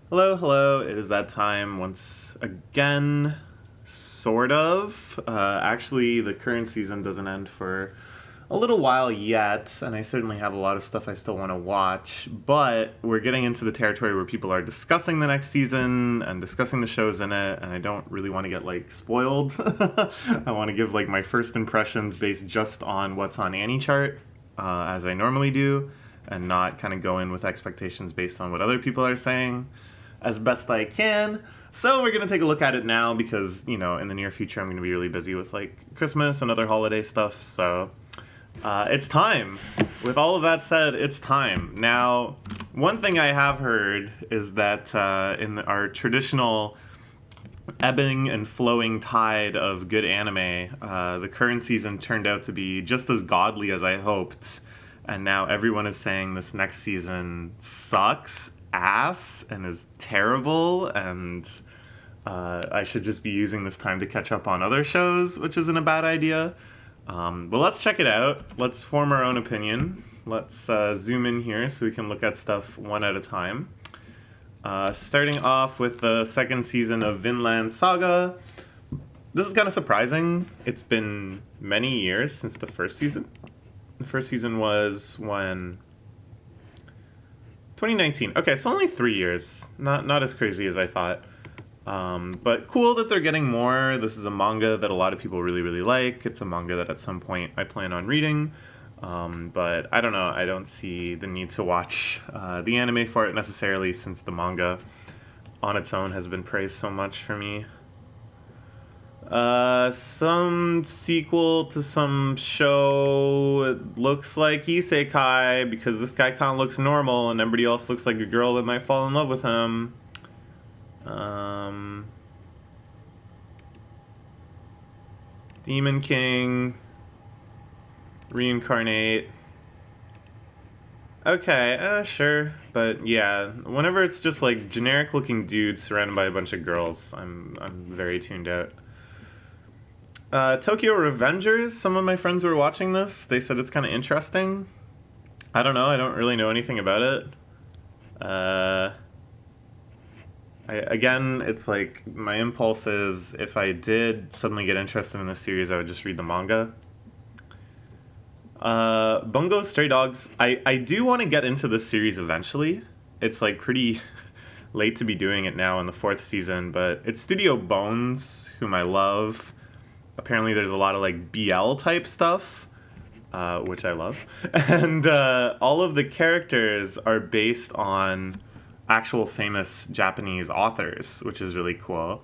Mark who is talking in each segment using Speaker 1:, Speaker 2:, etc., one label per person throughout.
Speaker 1: Hello, hello. It is that time once again, sort of. Actually, the current season doesn't end for a little while yet, and I certainly have a lot of stuff I still want to watch, but we're getting into the territory where people are discussing the next season and discussing the shows in it, and I don't really want to get, spoiled. I want to give, my first impressions based just on what's on Annie Chart, as I normally do, and not kind of go in with expectations based on what other people are saying as best I can. So we're gonna take a look at it now because in the near future I'm gonna be really busy with Christmas and other holiday stuff. So it's time. With all of that said, it's time. Now, one thing I have heard is that in our traditional ebbing and flowing tide of good anime, the current season turned out to be just as godly as I hoped. And now everyone is saying this next season sucks ass and is terrible, and I should just be using this time to catch up on other shows, which isn't a bad idea. But let's check it out. Let's form our own opinion. Let's zoom in here so we can look at stuff one at a time. Starting off with the second season of Vinland Saga. This is kind of surprising. It's been many years since the first season. The first season was when 2019. Okay, so only 3 years. Not as crazy as I thought. But cool that they're getting more. This is a manga that a lot of people really, really like. It's a manga that at some point I plan on reading. But I don't know. I don't see the need to watch the anime for it necessarily, since the manga on its own has been praised so much for me. Some sequel to some show. It looks like Isekai because this guy kind of looks normal and everybody else looks like a girl that might fall in love with him. Demon King. Reincarnate. Okay, sure. But yeah, whenever it's just generic looking dudes surrounded by a bunch of girls, I'm very tuned out. Tokyo Revengers, some of my friends were watching this. They said it's kind of interesting. I don't know. I don't really know anything about it. Again, it's my impulse is if I did suddenly get interested in this series, I would just read the manga. Bungo Stray Dogs. I do want to get into this series eventually. It's pretty late to be doing it now in the 4th season, but it's Studio Bones, whom I love. Apparently there's a lot of BL type stuff, which I love. And all of the characters are based on actual famous Japanese authors, which is really cool.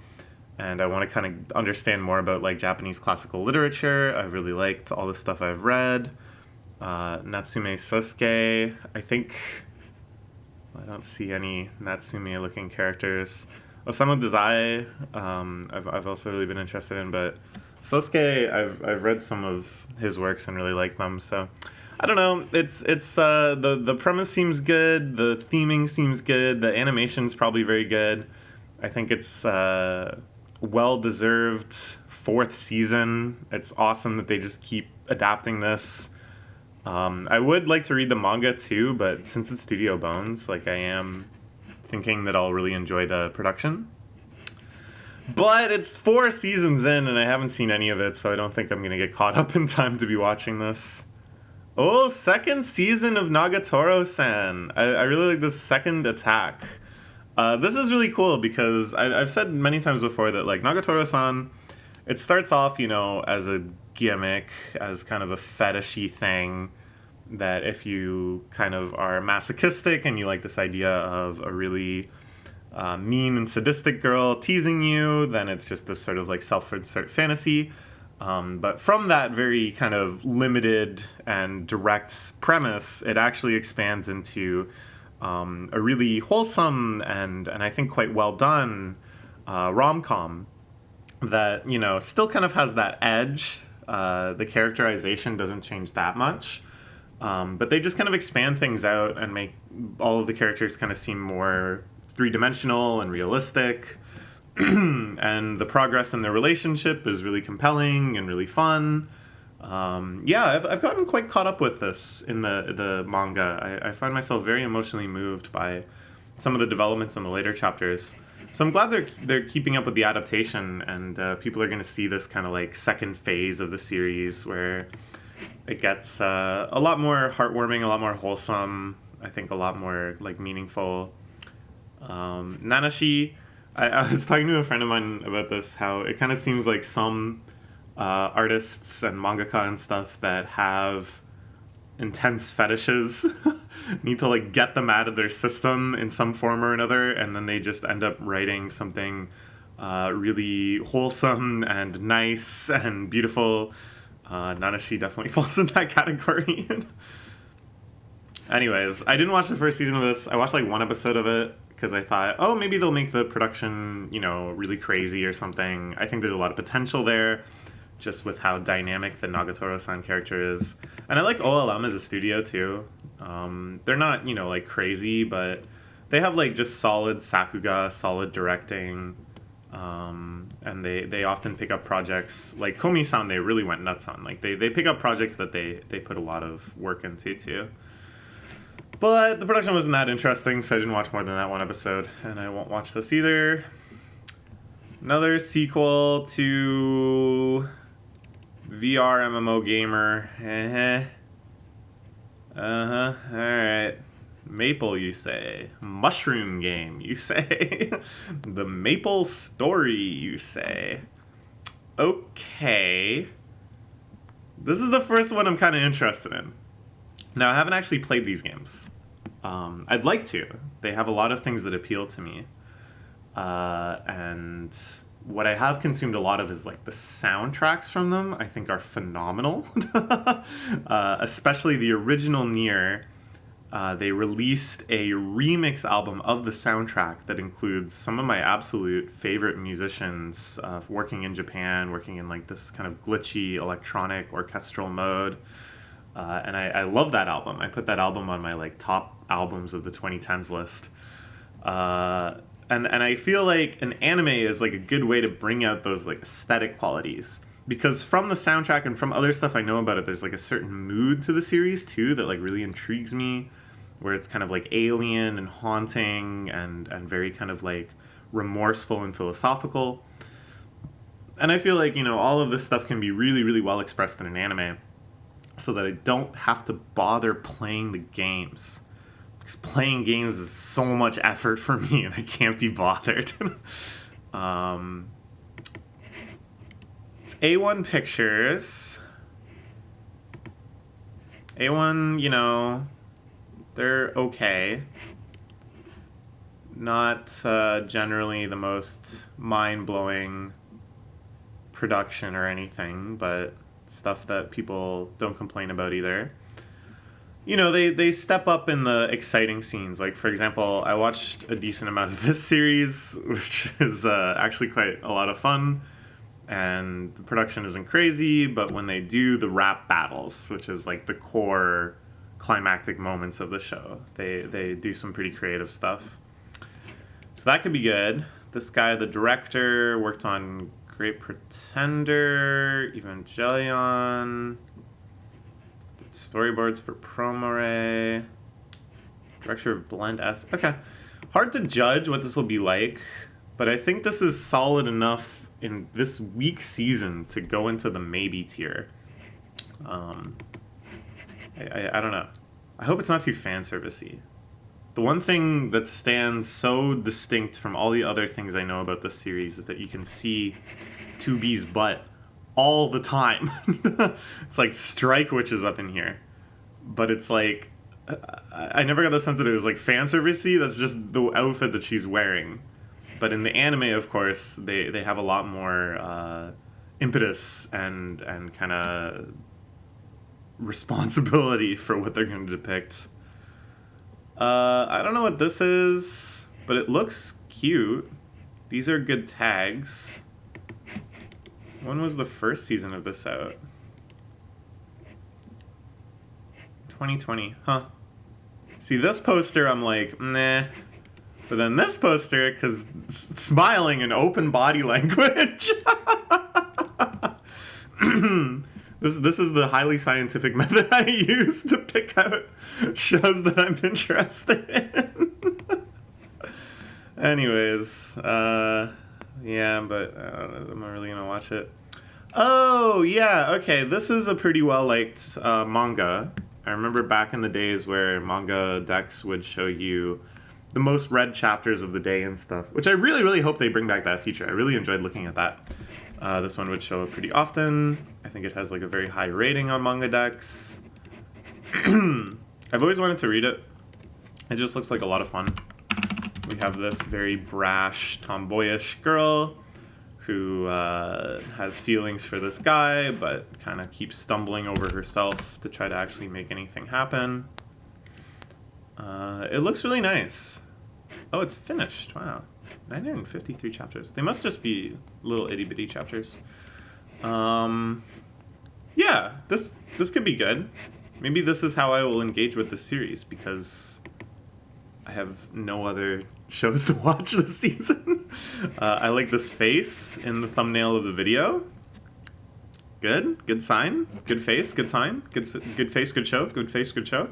Speaker 1: And I want to kind of understand more about Japanese classical literature. I really liked all the stuff I've read. Natsume Sosuke, I think I don't see any Natsume looking characters. Osamu Dazai, I've also really been interested in, but Sosuke, I've read some of his works and really like them. So I don't know. It's the premise seems good. The theming seems good. The animation's probably very good. I think it's well deserved 4th season. It's awesome that they just keep adapting this. I would like to read the manga too, but since it's Studio Bones, I am thinking that I'll really enjoy the production. But it's 4 seasons in and I haven't seen any of it, so I don't think I'm going to get caught up in time to be watching this. Oh, 2nd season of Nagatoro-san. I really like this second attack. This is really cool because I've said many times before that Nagatoro-san, it starts off, as a gimmick, as kind of a fetishy thing, that if you kind of are masochistic and you like this idea of a really mean and sadistic girl teasing you, then it's just this sort of self-insert fantasy. But from that very kind of limited and direct premise, it actually expands into a really wholesome and I think quite well done rom-com that, still kind of has that edge. The characterization doesn't change that much. But they just kind of expand things out and make all of the characters kind of seem more three-dimensional and realistic. And the progress in their relationship is really compelling and really fun. I've gotten quite caught up with this in the manga. I find myself very emotionally moved by some of the developments in the later chapters. So I'm glad they're keeping up with the adaptation, and people are going to see this kind of like second phase of the series where it gets a lot more heartwarming, a lot more wholesome. I think a lot more like meaningful. Nanashi, I was talking to a friend of mine about this, how it kind of seems like some artists and mangaka and stuff that have intense fetishes need to like get them out of their system in some form or another, and then they just end up writing something really wholesome and nice and beautiful. Nanashi definitely falls in that category. Anyways, I didn't watch the first season of this. I watched like one episode of it because I thought, oh, maybe they'll make the production, really crazy or something. I think there's a lot of potential there, just with how dynamic the Nagatoro-san character is. And I like OLM as a studio too. They're not, like crazy, but they have like just solid sakuga, solid directing. And they often pick up projects like Komi-san. They really went nuts on. Like they pick up projects that they put a lot of work into too. But the production wasn't that interesting, so I didn't watch more than that one episode, and I won't watch this either. Another sequel to VR MMO Gamer. Alright. Maple, you say. Mushroom Game, you say. The Maple Story, you say. Okay. This is the first one I'm kind of interested in. Now, I haven't actually played these games. I'd like to. They have a lot of things that appeal to me. And what I have consumed a lot of is like the soundtracks from them, I think are phenomenal. Especially the original Nier. They released a remix album of the soundtrack that includes some of my absolute favorite musicians working in Japan, working in like this kind of glitchy electronic orchestral mode. And I love that album. I put that album on my like top albums of the 2010s list. And I feel like an anime is like a good way to bring out those like aesthetic qualities, because from the soundtrack and from other stuff I know about it, there's like a certain mood to the series too that like really intrigues me, where it's kind of like alien and haunting and very kind of like remorseful and philosophical. And I feel like, all of this stuff can be really, really well expressed in an anime, so that I don't have to bother playing the games. Because playing games is so much effort for me, and I can't be bothered. It's A1 Pictures. A1, they're okay. Not generally the most mind-blowing production or anything, but stuff that people don't complain about either. They step up in the exciting scenes. Like, for example, I watched a decent amount of this series, which is actually quite a lot of fun. And the production isn't crazy, but when they do the rap battles, which is like the core climactic moments of the show, they do some pretty creative stuff. So that could be good. This guy, the director, worked on Great Pretender, Evangelion, did storyboards for Promare, director of Blend S. Okay, hard to judge what this will be like, but I think this is solid enough in this weak season to go into the maybe tier. I don't know. I hope it's not too fan servicey. The one thing that stands so distinct from all the other things I know about this series is that you can see 2B's butt all the time. It's like Strike Witch is up in here. But it's like, I never got the sense that it was like fan servicey. That's just the outfit that she's wearing. But in the anime, of course, they have a lot more impetus and kind of responsibility for what they're going to depict. I don't know what this is, but it looks cute. These are good tags. When was the first season of this out? 2020, huh? See, this poster, I'm like, nah. But then this poster, because smiling and open body language. This is the highly scientific method I use to pick out shows that I'm interested in. Anyways, yeah, but I'm not really gonna watch it. Oh, yeah, okay, this is a pretty well-liked manga. I remember back in the days where Manga Dex would show you the most read chapters of the day and stuff, which I really, really hope they bring back that feature. I really enjoyed looking at that. This one would show up pretty often. I think it has like a very high rating on Manga Dex. I've always wanted to read it. It just looks like a lot of fun. We have this very brash, tomboyish girl who has feelings for this guy, but kind of keeps stumbling over herself to try to actually make anything happen. It looks really nice. Oh, it's finished. Wow. 953 chapters. They must just be little itty-bitty chapters. Yeah, this could be good. Maybe this is how I will engage with the series, because I have no other shows to watch this season. I like this face in the thumbnail of the video. Good sign. Good face, good sign. Good face, good show. Good face, good show.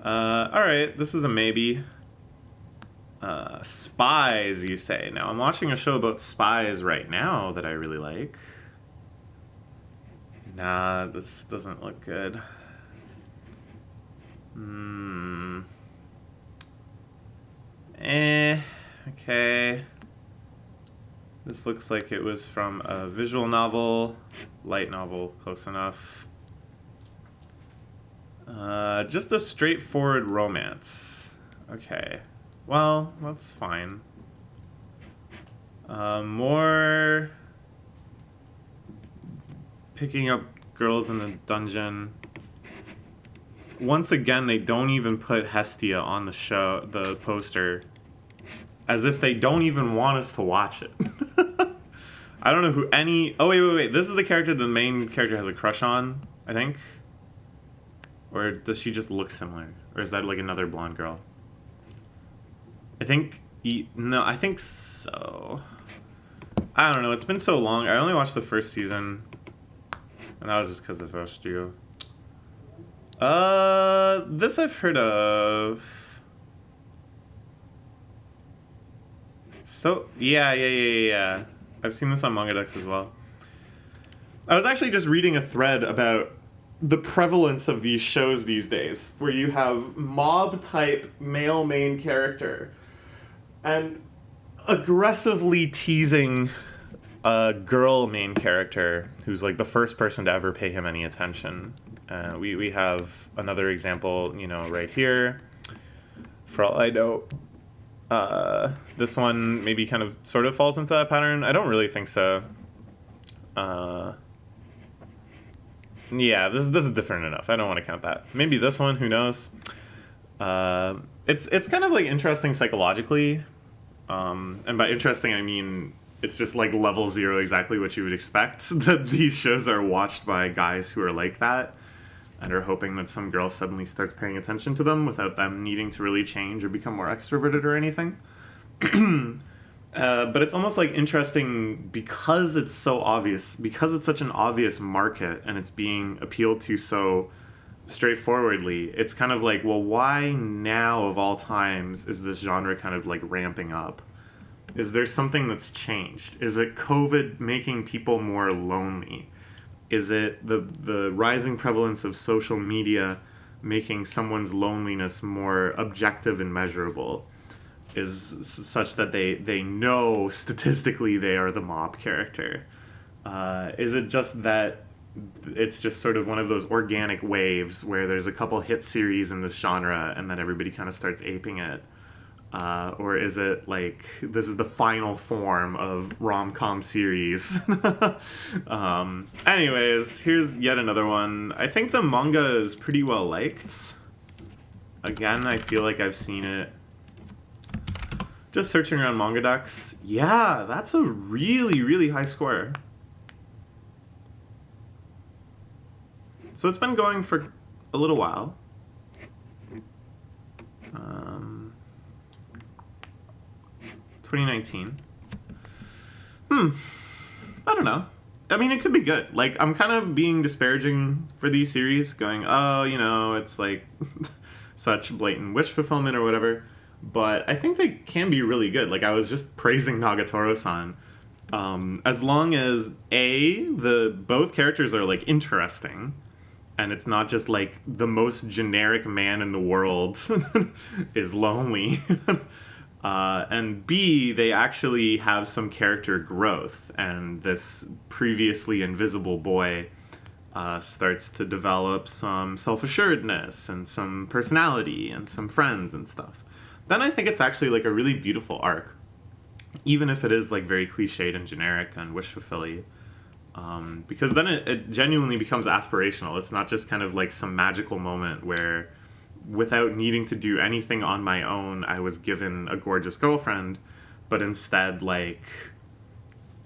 Speaker 1: Alright, this is a maybe. Spies, you say. Now, I'm watching a show about spies right now that I really like. Nah, this doesn't look good. Okay. This looks like it was from a visual novel. Light novel, close enough. Just a straightforward romance. Okay. Well, that's fine. More picking up girls in the dungeon. Once again, they don't even put Hestia on the show, the poster, as if they don't even want us to watch it. I don't know who any... Oh, wait. This is the character the main character has a crush on, I think. Or does she just look similar? Or is that like another blonde girl? I think... No, I think so. I don't know. It's been so long. I only watched the first season. And that was just because of Studio. This I've heard of. So, yeah. I've seen this on Manga Dex as well. I was actually just reading a thread about the prevalence of these shows these days, where you have mob-type male main character and aggressively teasing a girl main character who's like the first person to ever pay him any attention. We have another example, right here. For all I know, this one maybe kind of sort of falls into that pattern. I don't really think so. Yeah, this is different enough. I don't want to count that. Maybe this one, who knows? It's kind of like interesting psychologically. And by interesting, I mean it's just like level 0, exactly what you would expect. That these shows are watched by guys who are like that and are hoping that some girl suddenly starts paying attention to them without them needing to really change or become more extroverted or anything. But it's almost like interesting because it's so obvious, because it's such an obvious market and it's being appealed to so straightforwardly. It's kind of like, well, why now of all times is this genre kind of like ramping up? Is there something that's changed? Is it COVID making people more lonely? Is it the rising prevalence of social media making someone's loneliness more objective and measurable? Is such that they know statistically they are the mob character? Is it just that it's just sort of one of those organic waves where there's a couple hit series in this genre and then everybody kind of starts aping it? Or is it like this is the final form of rom-com series? Anyways, here's yet another one. I think the manga is pretty well liked. Again, I feel like I've seen it. Just searching around Manga Dex. Yeah, that's a really, really high score. So it's been going for a little while. 2019. I don't know. I mean, it could be good. Like, I'm kind of being disparaging for these series, going, oh, it's like such blatant wish fulfillment or whatever. but I think they can be really good. Like, I was just praising Nagatoro-san. As long as the both characters are like interesting, and it's not just like the most generic man in the world is lonely. And B, they actually have some character growth, and this previously invisible boy starts to develop some self-assuredness and some personality and some friends and stuff. Then I think it's actually like a really beautiful arc, even if it is like very cliched and generic and wish fulfilling. Because then it genuinely becomes aspirational. It's not just kind of like some magical moment where, without needing to do anything on my own, I was given a gorgeous girlfriend, but instead, like,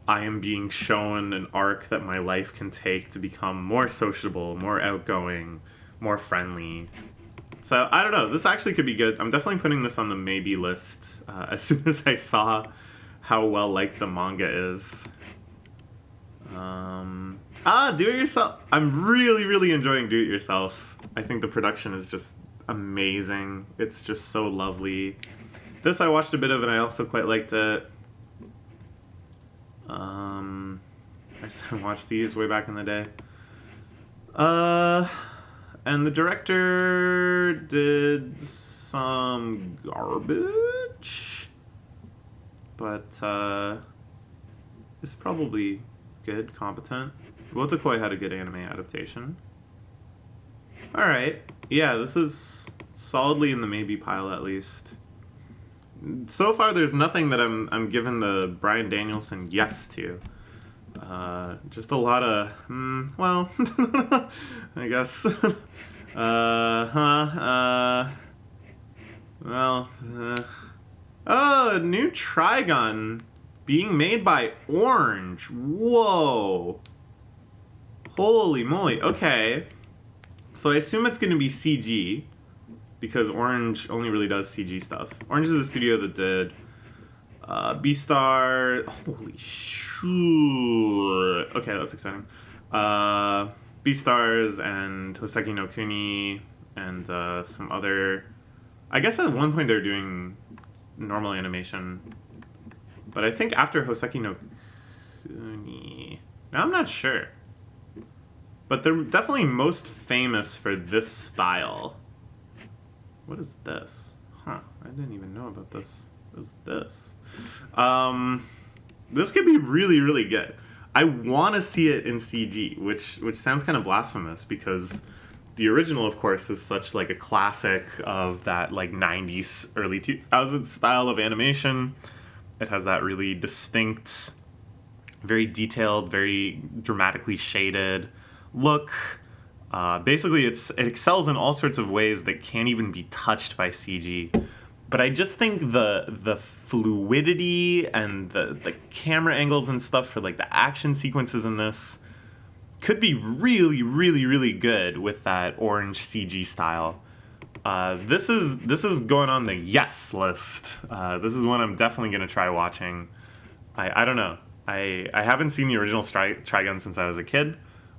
Speaker 1: I am being shown an arc that my life can take to become more sociable, more outgoing, more friendly. So, I don't know. This actually could be good. I'm definitely putting this on the maybe list as soon as I saw how well liked the manga is. Do It Yourself. I'm really, really enjoying Do It Yourself. I think the production is just amazing. It's just so lovely. This I watched a bit of, and I also quite liked it. I watched these way back in the day. And the director did some garbage, but it's probably good, competent. Wotakoi had a good anime adaptation. Alright. Yeah, this is solidly in the maybe pile at least. So far there's nothing that I'm giving the Bryan Danielson yes to. Just a lot of well I guess oh, new Trigun being made by Orange. Whoa. Holy moly. Okay. So I assume it's going to be CG, because Orange only really does CG stuff. Orange is a studio that did Beastar. Holy shoot. Okay, that's exciting. Beastars and Hoseki no Kuni and some other... I guess at one point they were doing normal animation. But I think after Hoseki no Kuni... Now I'm not sure. But they're definitely most famous for this style. What is this? Huh, I didn't even know about this. What is this? This could be really, really good. I want to see it in CG, which sounds kind of blasphemous, because the original, of course, is such like a classic of that like 90s, early 2000s style of animation. It has that really distinct, very detailed, very dramatically shaded look. Basically, it excels in all sorts of ways that can't even be touched by CG. But I just think the fluidity and the camera angles and stuff for like the action sequences in this could be really, really, really good with that Orange CG style. This is going on the yes list. This is one I'm definitely gonna try watching. I don't know. I haven't seen the original Trigun since I was a kid.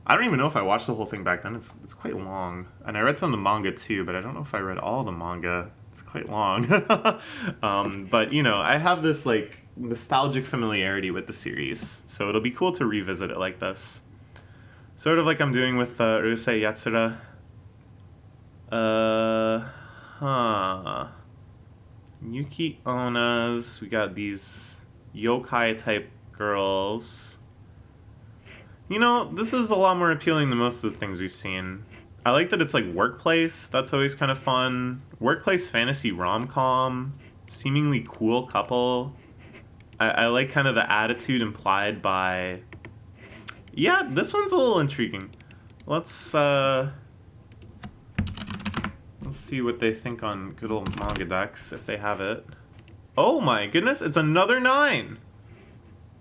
Speaker 1: I don't even know if I watched the whole thing back then. It's quite long. And I read some of the manga too, but I don't know if I read all the manga. It's quite long. But, you know, I have this, like, nostalgic familiarity with the series. So it'll be cool to revisit it like this. Sort of like I'm doing with Urusei Yatsura. Yuki Ona's. We got these yokai-type girls. You know, this is a lot more appealing than most of the things we've seen. I like that it's like workplace. That's always kind of fun. Workplace fantasy rom-com. Seemingly cool couple. I like kind of the attitude implied by... Yeah, this one's a little intriguing. Let's see what they think on good old Manga Dex, if they have it. Oh my goodness, it's another 9!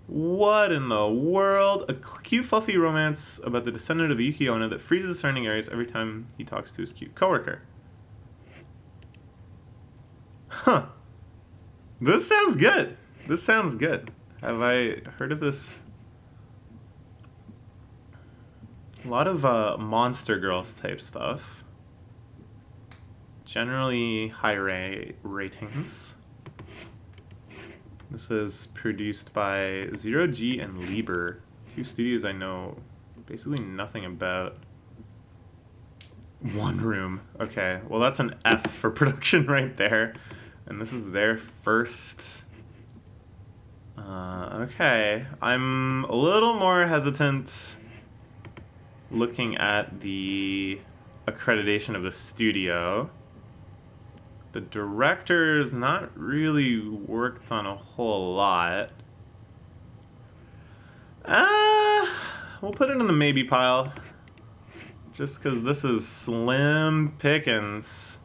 Speaker 1: What in the world? A cute, fluffy romance about the descendant of Yuki Onna that freezes the surrounding areas every time he talks to his cute coworker. Huh. This sounds good. This sounds good. Have I heard of this? A lot of Monster Girls type stuff. Generally high ratings. This is produced by Zero G and Lieber, two studios I know basically nothing about. One Room. Okay, well that's an F for production right there. And this is their first. Okay, I'm a little more hesitant looking at the accreditation of the studio. The director's not really worked on a whole lot. We'll put it in the maybe pile. Just because this is slim pickings.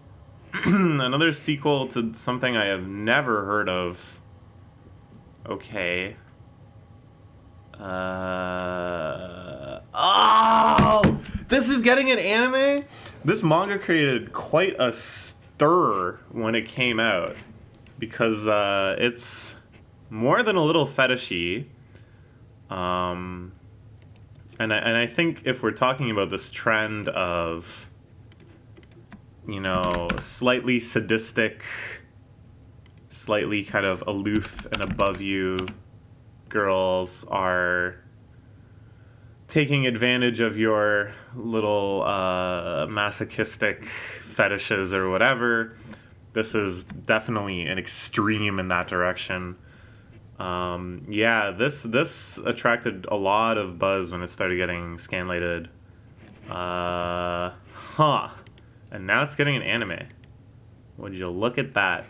Speaker 1: Another sequel to something I have never heard of. Okay. Oh! This is getting an anime? This manga created quite a stir when it came out. Because it's more than a little fetishy. And I think if we're talking about this trend of, you know, slightly sadistic, slightly kind of aloof and above you girls are taking advantage of your little masochistic fetishes or whatever, this is definitely an extreme in that direction. Yeah, this attracted a lot of buzz when it started getting scanlated. And now it's getting an anime. Would you look at that?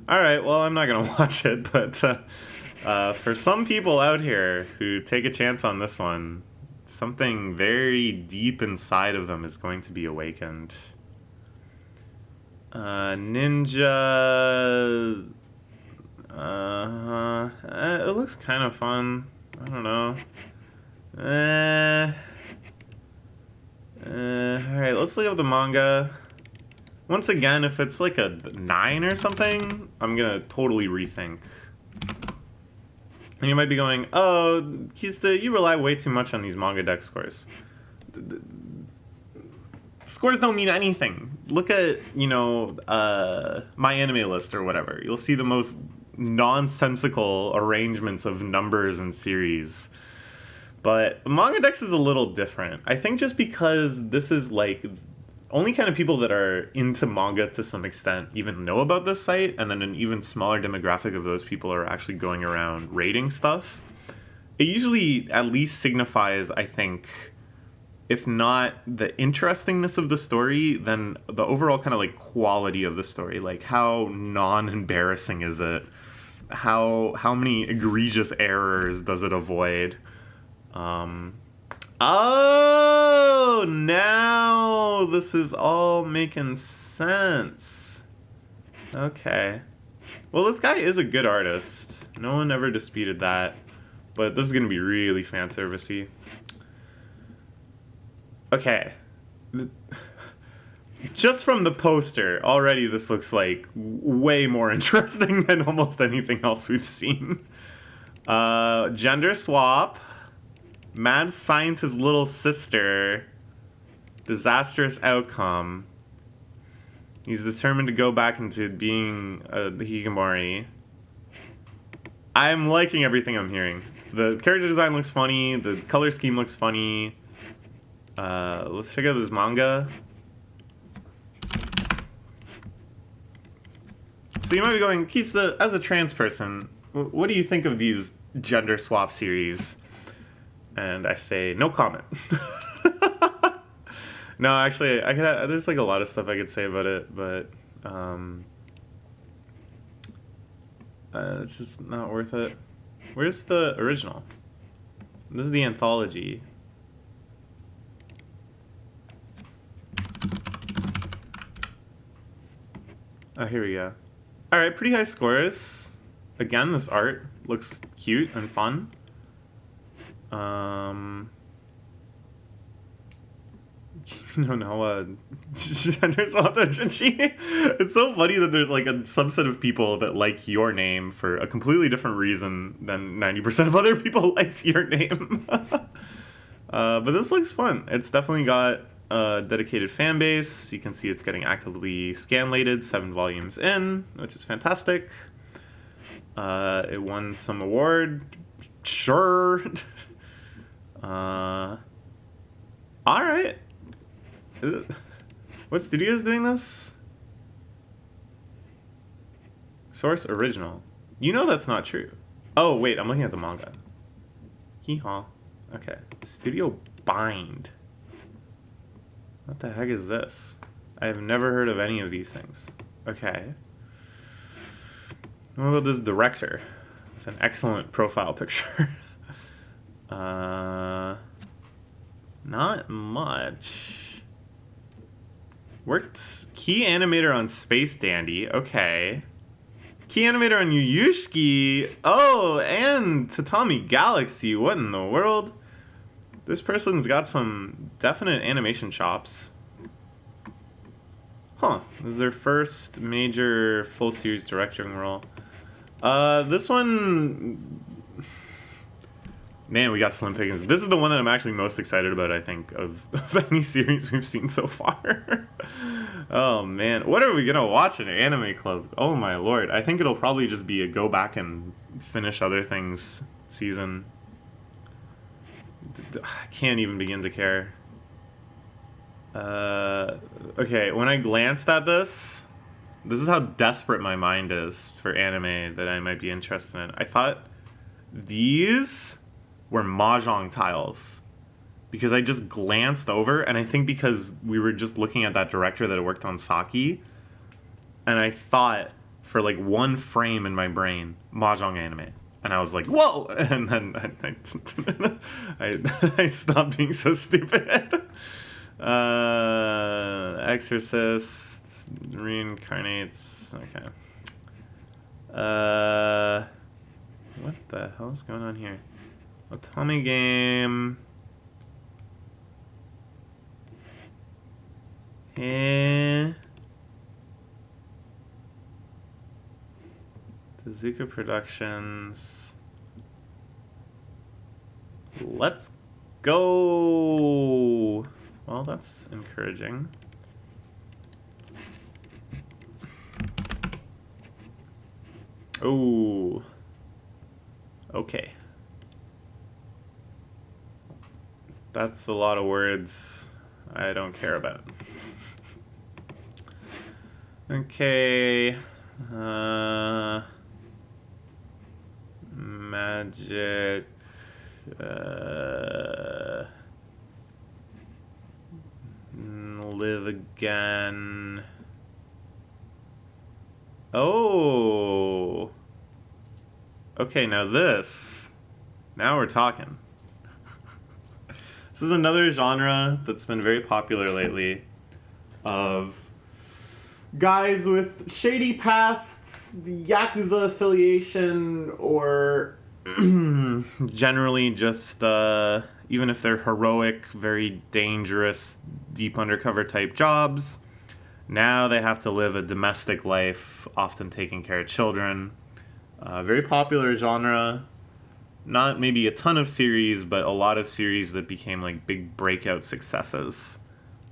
Speaker 1: Alright, well, I'm not gonna watch it, but for some people out here who take a chance on this one, something very deep inside of them is going to be awakened. Ninja... it looks kind of fun. I don't know. Alright, let's look up the manga. Once again, if it's like a 9 or something, I'm gonna totally rethink. And you might be going, oh, you rely way too much on these manga deck scores. Scores don't mean anything. Look at, you know, My Anime List or whatever. You'll see the most nonsensical arrangements of numbers and series. But Manga Dex is a little different. I think just because this is like only kind of people that are into manga to some extent even know about this site, and then an even smaller demographic of those people are actually going around rating stuff. It usually at least signifies, I think, if not the interestingness of the story, then the overall kind of like quality of the story. Like how non-embarrassing is it? How many egregious errors does it avoid? Oh, now this is all making sense. Okay. Well, this guy is a good artist. No one ever disputed that. But this is going to be really fan servicey. Okay. Just from the poster, already this looks like way more interesting than almost anything else we've seen. Gender swap. Mad scientist little sister. Disastrous outcome. He's determined to go back into being the hikikomori. I'm liking everything I'm hearing. The character design looks funny. The color scheme looks funny. Let's check out this manga. So you might be going, Kisa, as a trans person, what do you think of these gender swap series? And I say, no comment. No, actually, there's like a lot of stuff I could say about it, but it's just not worth it. Where's the original? This is the anthology. Oh, here we go. Alright, pretty high scores. Again, this art looks cute and fun. It's so funny that there's like a subset of people that like your name for a completely different reason than 90% of other people liked your name. But this looks fun. It's definitely got a dedicated fan base. You can see it's getting actively scanlated, 7 volumes in, which is fantastic. It won some award. Sure. All right. What studio's doing this? Source original. You know that's not true. Oh, wait, I'm looking at the manga. Hee-haw. Okay. Studio Bind. What the heck is this? I have never heard of any of these things. Okay. What about this director? With an excellent profile picture. Not much. Worked key animator on Space Dandy. Okay. Key animator on Yuyushiki. Oh, and Tatami Galaxy. What in the world? This person's got some definite animation chops. Huh. This is their first major full series directing role. This one... Man, we got Slim Pickings. This is the one that I'm actually most excited about, I think, of any series we've seen so far. Oh, man. What are we going to watch in Anime Club? Oh, my lord. I think it'll probably just be a go back and finish other things season. I can't even begin to care. Okay, when I glanced at this is how desperate my mind is for anime that I might be interested in. I thought these were mahjong tiles because I just glanced over, and I think because we were just looking at that director that worked on Saki, and I thought for like one frame in my brain, mahjong anime. And I was like, whoa! And then I stopped being so stupid. Exorcists, reincarnates. Okay. What the hell is going on here? Otome game. Tezuka Productions. Let's go. Well, that's encouraging. Oh. Okay. That's a lot of words I don't care about. Okay. Magic. Live Again. Oh. Okay, now this. Now we're talking. This is another genre that's been very popular lately of guys with shady pasts, Yakuza affiliation, or generally just, even if they're heroic, very dangerous, deep undercover type jobs, now they have to live a domestic life, often taking care of children. Very popular genre. Not maybe a ton of series, but a lot of series that became like big breakout successes.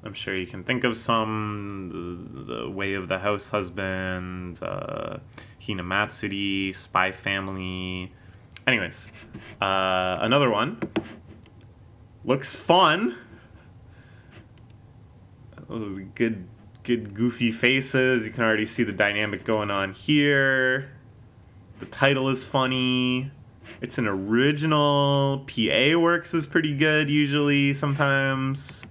Speaker 1: I'm sure you can think of some. The Way of the House Husband, Hinamatsuri, Spy Family. Anyways, another one. Looks fun. Good goofy faces. You can already see the dynamic going on here. The title is funny. It's an original. PA Works is pretty good usually, sometimes.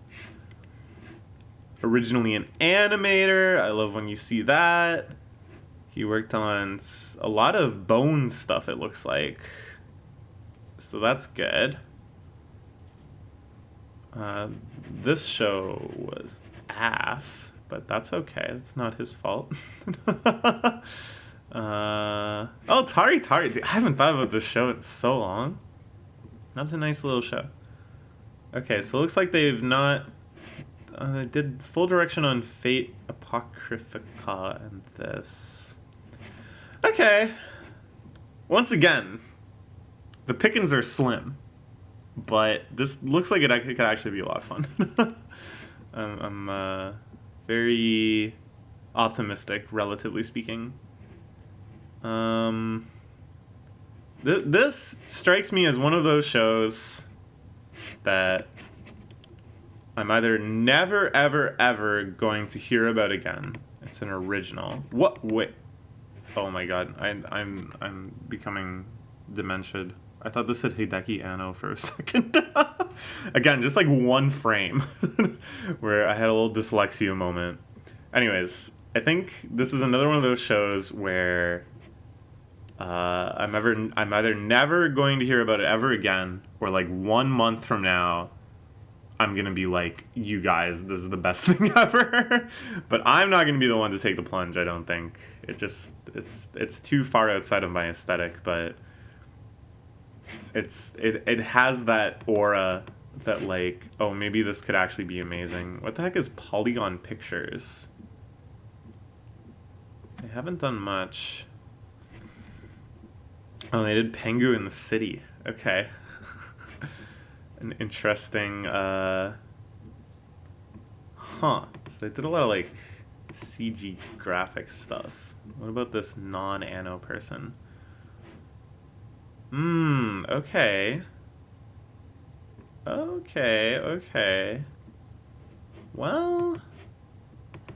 Speaker 1: Originally an animator. I love when you see that. He worked on a lot of Bone stuff, it looks like. So that's good. This show was ass, but that's okay. It's not his fault. Oh, Tari Tari. Dude, I haven't thought about this show in so long. That's a nice little show. Okay, so it looks like they've not... they did full direction on Fate Apocryphica and this. Okay. Once again, the pickings are slim, but this looks like it could actually be a lot of fun. I'm very optimistic, relatively speaking. This strikes me as one of those shows that I'm either never, ever, ever going to hear about again. It's an original. What? Wait. Oh my god. I'm becoming dementiaed. I thought this said Hideki Anno for a second. Again, just like one frame where I had a little dyslexia moment. Anyways, I think this is another one of those shows where I'm either never going to hear about it ever again, or like 1 month from now, I'm gonna be like, you guys, this is the best thing ever. But I'm not gonna be the one to take the plunge. I don't think it's too far outside of my aesthetic, but it has that aura that like, oh, maybe this could actually be amazing. What the heck is Polygon Pictures? They haven't done much. Oh, they did Pengu in the City. Okay. An interesting, So they did a lot of, like, CG graphic stuff. What about this non-Anno person? Okay. Okay. Well,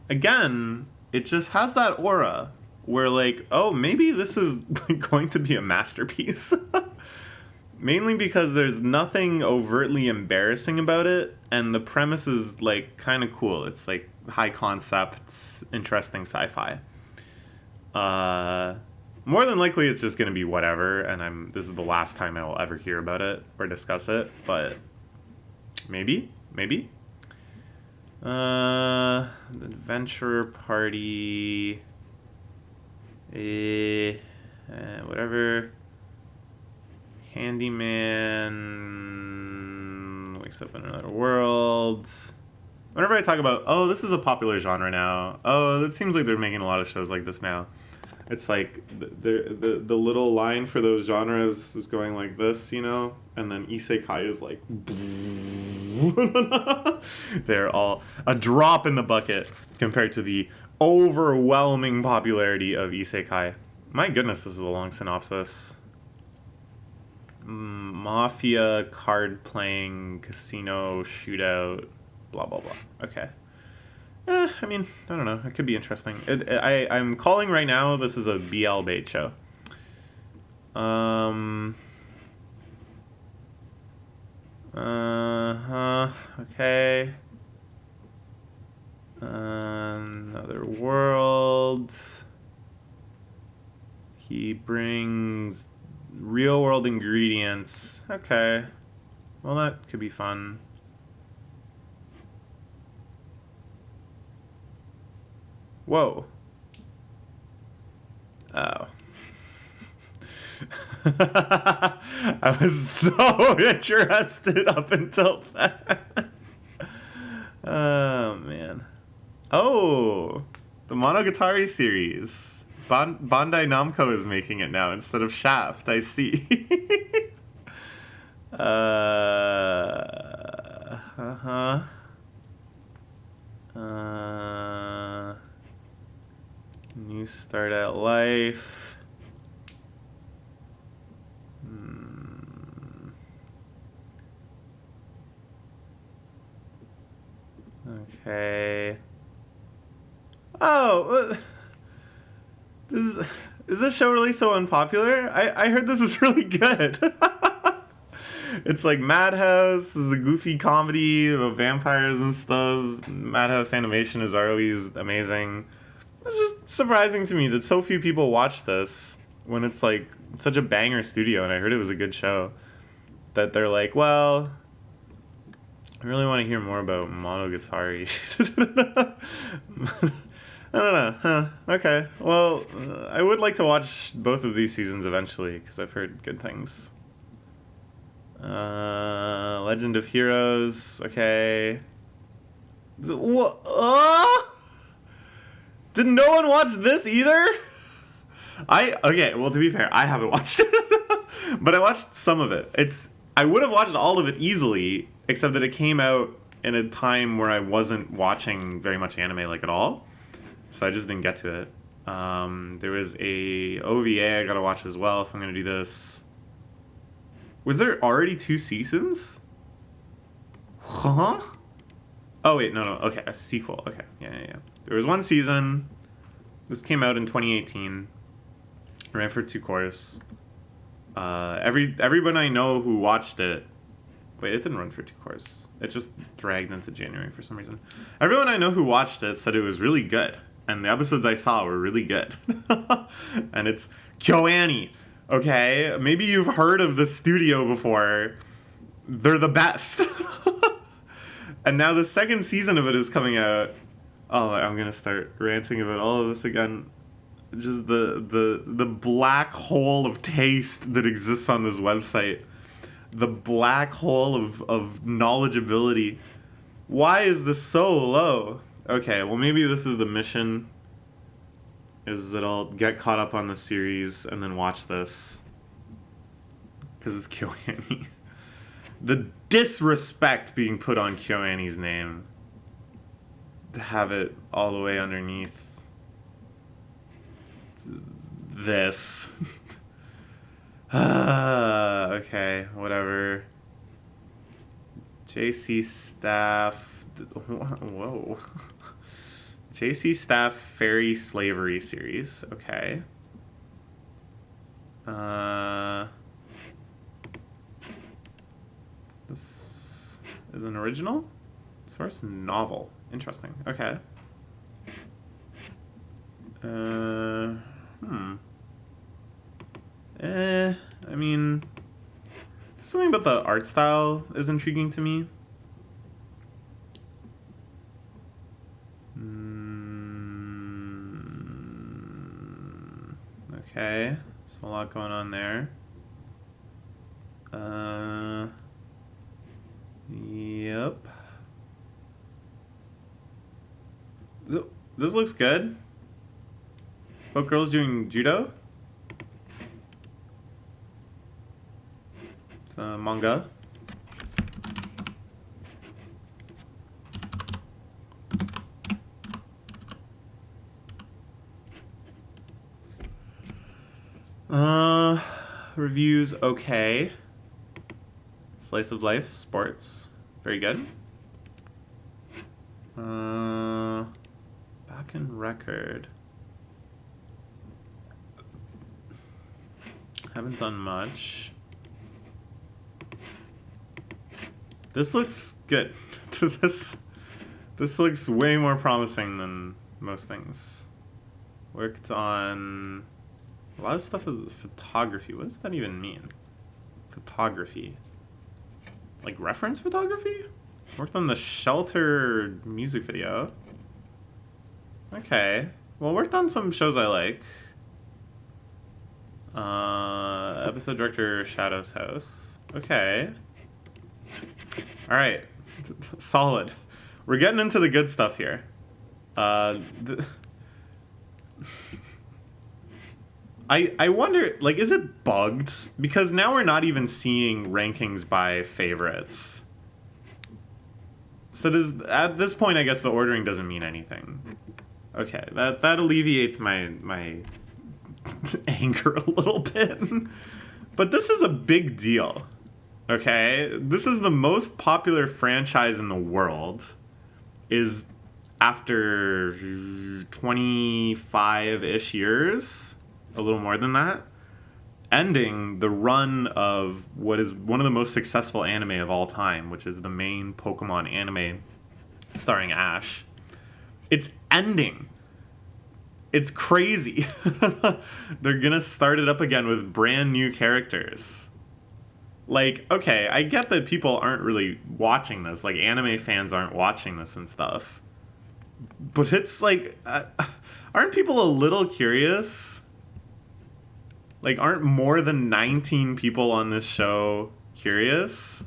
Speaker 1: again, it just has that aura where, like, oh, maybe this is going to be a masterpiece. Mainly because there's nothing overtly embarrassing about it, and the premise is, like, kind of cool. It's, like, high concepts, interesting sci-fi. More than likely it's just going to be whatever, and this is the last time I will ever hear about it or discuss it, but maybe? The Adventurer Party... whatever... Handyman wakes up in another world. Whenever I talk about, oh, this is a popular genre now. Oh, it seems like they're making a lot of shows like this now. It's like the little line for those genres is going like this, you know, and then isekai is like they're all a drop in the bucket compared to the overwhelming popularity of isekai. My goodness, this is a long synopsis. Mafia, card playing, casino, shootout, blah blah blah. Okay. I mean, I don't know. It could be interesting. I'm calling right now. This is a BL bait show. Okay. Another world. He brings real world ingredients. Okay. Well, that could be fun. Whoa. Oh. I was so interested up until that. Oh, man. Oh, the Monogatari series. Bandai Namco is making it now instead of Shaft. I see. New start at life. Okay. Oh, is this show really so unpopular? I heard this is really good. It's like Madhouse. This is a goofy comedy about vampires and stuff. Madhouse animation is always amazing. It's just surprising to me that so few people watch this when it's like such a banger studio, and I heard it was a good show. That they're like, well, I really want to hear more about Monogatari. I don't know. Huh. Okay. Well, I would like to watch both of these seasons eventually because I've heard good things. Legend of Heroes. Okay. What? Did no one watch this either? Okay. Well, to be fair, I haven't watched it, but I watched some of it. I would have watched all of it easily, except that it came out in a time where I wasn't watching very much anime like at all. So I just didn't get to it. There was a OVA I gotta watch as well if I'm gonna do this. Was there already 2 seasons? Huh? Oh wait, no. Okay, a sequel. Okay, yeah. There was 1 season. This came out in 2018. Ran for 2 course. Everyone I know who watched it. Wait, it didn't run for 2 course. It just dragged into January for some reason. Everyone I know who watched it said it was really good, and the episodes I saw were really good. And it's KyoAni. Okay, maybe you've heard of the studio before. They're the best. And now the 2nd season of it is coming out. Oh, I'm gonna start ranting about all of this again. Just the black hole of taste that exists on this website. The black hole of knowledgeability. Why is this so low? Okay, well maybe this is the mission. Is that I'll get caught up on the series and then watch this. Because it's KyoAni. The disrespect being put on KyoAni's name. To have it all the way underneath this. Okay, whatever. JC Staff. Whoa. JC Staff Fairy Slavery series. Okay. This is an original source novel. Interesting. Okay. I mean, something about the art style is intriguing to me. Okay, there's a lot going on there. Yep. This looks good. Both girls doing judo. It's a manga. Reviews okay. Slice of life, sports, very good. Back in record. Haven't done much. This looks good. This looks way more promising than most things. Worked on a lot of stuff with photography. What does that even mean? Photography. Like reference photography? Worked on the Shelter music video. Okay. Well, worked on some shows I like. Episode director Shadow's House. Okay. Alright. Solid. We're getting into the good stuff here. I wonder, like, is it bugged? Because now we're not even seeing rankings by favorites. So at this point, I guess the ordering doesn't mean anything. Okay, that alleviates my anger a little bit. But this is a big deal. Okay? This is the most popular franchise in the world. Is after 25-ish years, a little more than that, ending the run of what is one of the most successful anime of all time, which is the main Pokemon anime starring Ash. It's ending. It's crazy. They're gonna start it up again with brand new characters. Like, okay, I get that people aren't really watching this, like anime fans aren't watching this and stuff. But it's like, aren't people a little curious? Like, aren't more than 19 people on this show curious?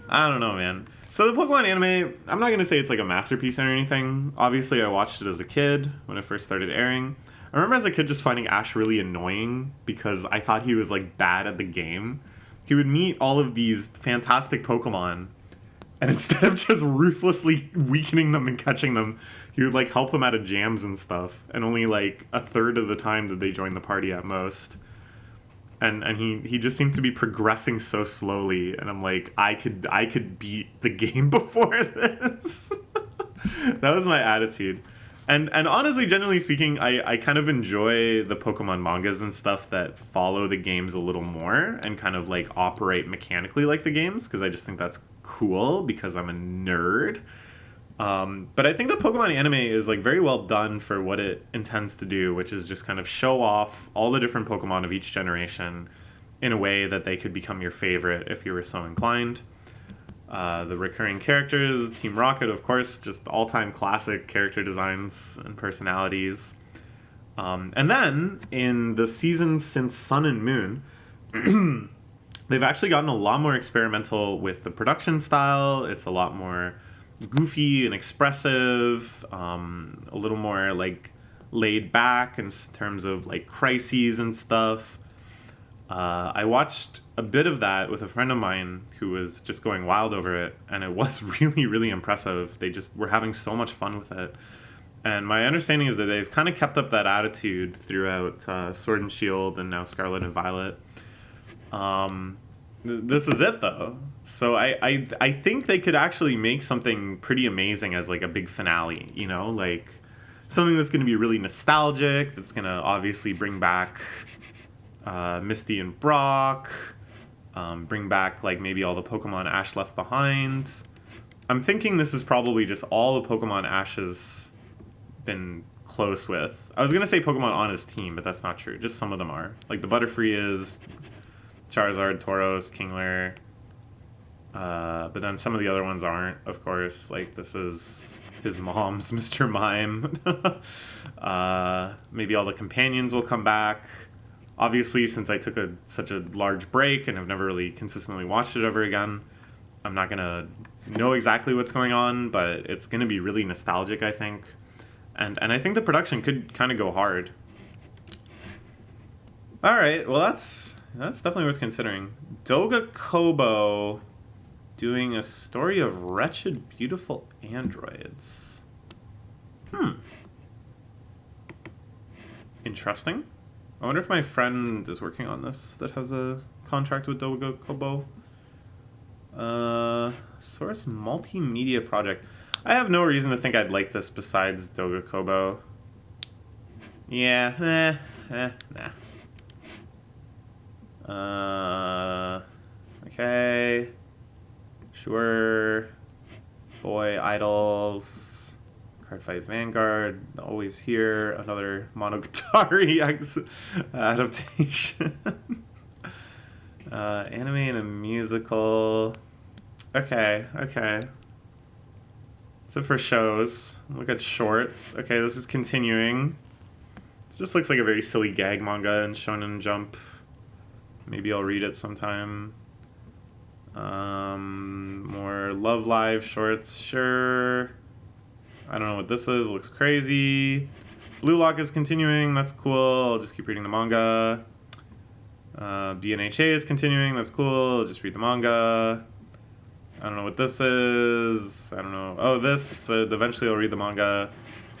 Speaker 1: I don't know, man. So the Pokemon anime, I'm not going to say it's like a masterpiece or anything. Obviously, I watched it as a kid when it first started airing. I remember as a kid just finding Ash really annoying because I thought he was like bad at the game. He would meet all of these fantastic Pokemon, and instead of just ruthlessly weakening them and catching them, he would like help them out of jams and stuff. And only like a third of the time did they join the party at most. and he just seemed to be progressing so slowly, and I'm like, I could beat the game before this. That was my attitude. And honestly, generally speaking, I kind of enjoy the Pokemon mangas and stuff that follow the games a little more and kind of like operate mechanically like the games, because I just think that's cool because I'm a nerd. But I think the Pokemon anime is like very well done for what it intends to do, which is just kind of show off all the different Pokemon of each generation in a way that they could become your favorite if you were so inclined. The recurring characters, Team Rocket, of course, just all-time classic character designs and personalities. And then, in the seasons since Sun and Moon, they've actually gotten a lot more experimental with the production style. It's a lot more goofy and expressive, a little more, like, laid back in terms of, like, crises and stuff. I watched a bit of that with a friend of mine who was just going wild over it, and it was really, really impressive. They just were having so much fun with it. And my understanding is that they've kind of kept up that attitude throughout Sword and Shield and now Scarlet and Violet. This is it, though. So I think they could actually make something pretty amazing as, like, a big finale, you know? Like, something that's going to be really nostalgic, that's going to obviously bring back Misty and Brock, bring back like maybe all the Pokemon Ash left behind. I'm thinking this is probably just all the Pokemon Ash has been close with. I was gonna say Pokemon on his team, but that's not true. Just some of them are. Like the Butterfree is Charizard, Tauros, Kingler. But then some of the other ones aren't, of course. Like this is his mom's Mr. Mime. Maybe all the companions will come back. Obviously, since I took such a large break and have never really consistently watched it ever again, I'm not going to know exactly what's going on, but it's going to be really nostalgic, I think. And I think the production could kind of go hard. All right, well, that's definitely worth considering. Doga Kobo doing a story of wretched, beautiful androids. Interesting. I wonder if my friend is working on this that has a contract with Doga Kobo. Source Multimedia Project. I have no reason to think I'd like this besides Doga Kobo. Yeah, nah. Okay. Sure. Boy Idols. Cardfight Vanguard, always here. Another Monogatari adaptation. Anime and a musical. Okay. So for shows, look at shorts. Okay, this is continuing. It just looks like a very silly gag manga in Shonen Jump. Maybe I'll read it sometime. More Love Live shorts, sure. I don't know what this is. It looks crazy. Blue Lock is continuing. That's cool. I'll just keep reading the manga. BNHA is continuing. That's cool. I'll just read the manga. I don't know what this is. I don't know. Oh, this. Eventually I'll read the manga.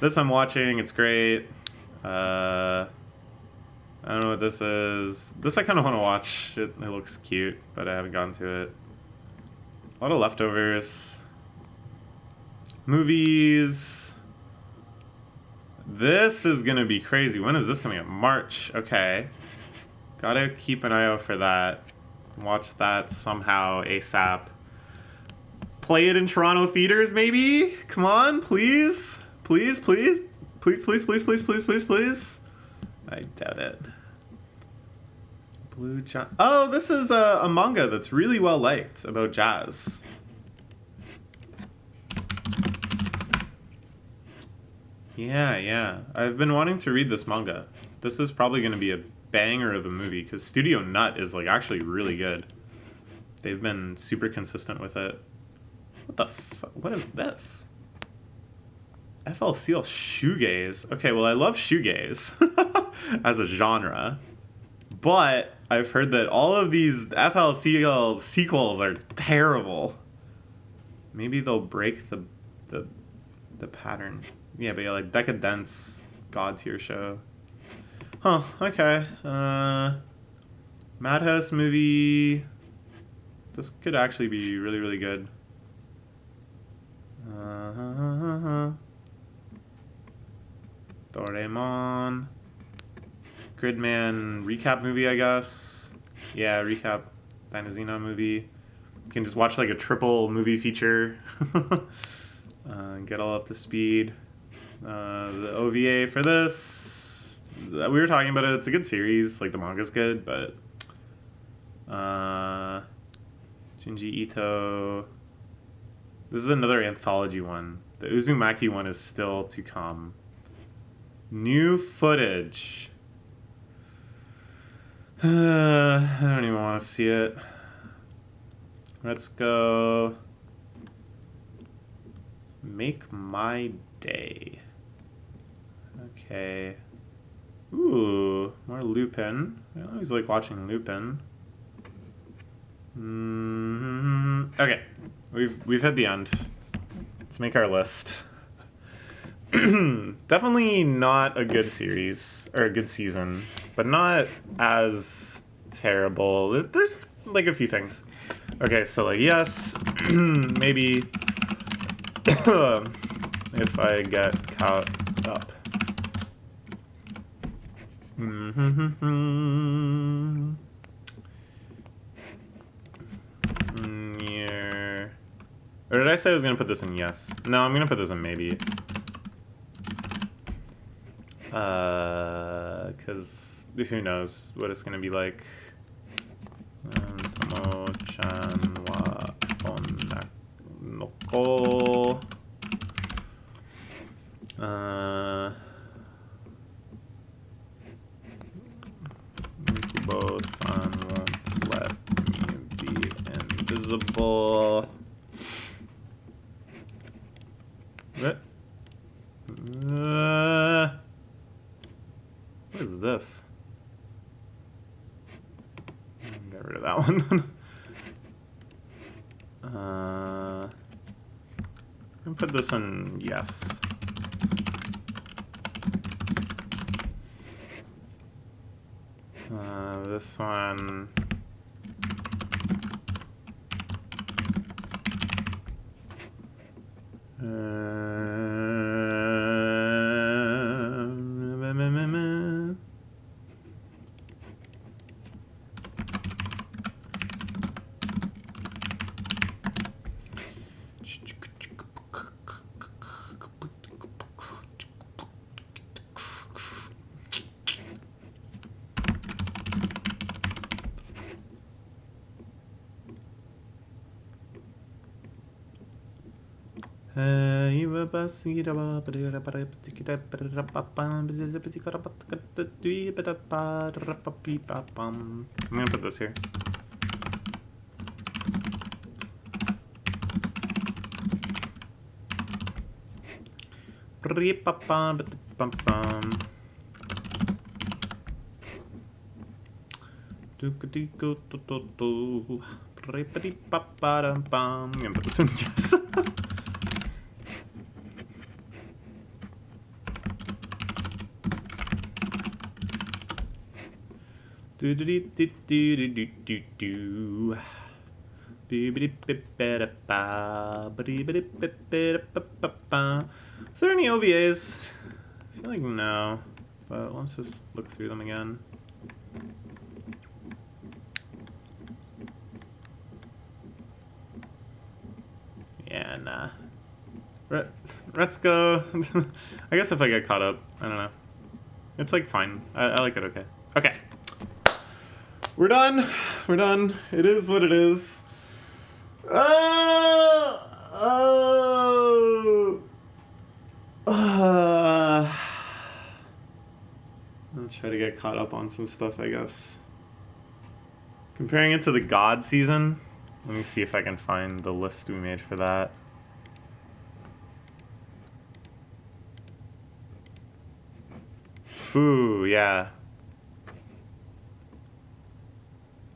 Speaker 1: This I'm watching. It's great. I don't know what this is. This I kind of want to watch. It looks cute, but I haven't gotten to it. A lot of leftovers. Movies. This is gonna be crazy. When is this coming up? March. Okay. Gotta keep an eye out for that. Watch that somehow ASAP. Play it in Toronto theaters, maybe? Come on, please. Please. Please. I doubt it. Blue John. Oh, this is a manga that's really well liked about jazz. Yeah. I've been wanting to read this manga. This is probably going to be a banger of a movie because Studio Nut is like actually really good. They've been super consistent with it. What the what is this? FLCL shoegaze. Okay, well I love shoegaze as a genre. But I've heard that all of these FLCL sequels are terrible. Maybe they'll break the pattern. Yeah, but yeah, like God tier show. Huh, okay. Madhouse movie. This could actually be really, really good. Doraemon. Gridman recap movie, I guess. Yeah, recap Dinazino movie. You can just watch like a triple movie feature. Get all up to speed. The OVA for this, we were talking about it. It's a good series. Like the manga's good, but Junji Ito. This is another anthology one. The Uzumaki one is still to come. New footage. I don't even want to see it. Let's go. Make My Day. Okay. Ooh, more Lupin. I always like watching Lupin. Okay, we've hit the end. Let's make our list. Definitely not a good series or a good season, but not as terrible. There's like a few things. Okay, so like yes, maybe if I get caught up. Yeah. Or did I say I was gonna put this in yes? No, I'm gonna put this in maybe. Cause who knows what it's gonna be like. Tomo-chan wa onnako. Mikubo-san won't let me be invisible. What? What is this? Get rid of that one. I'm gonna put this in yes. This one. I'm gonna put this here. I'm gonna put this in yes. Do do do do do do do do. Is there any OVAs? I feel like no, but let's just look through them again. Yeah, nah. Let's go. I guess if I get caught up, I don't know. It's like fine. I like it okay. Okay. We're done. We're done. It is what it is. I'll try to get caught up on some stuff, I guess. Comparing it to the God season. Let me see if I can find the list we made for that. Ooh, yeah.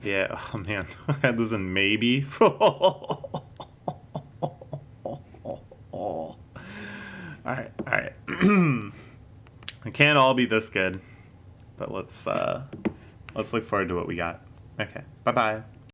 Speaker 1: Yeah, oh man, I had this in maybe. Alright. It can't all be this good. But let's look forward to what we got. Okay. Bye bye.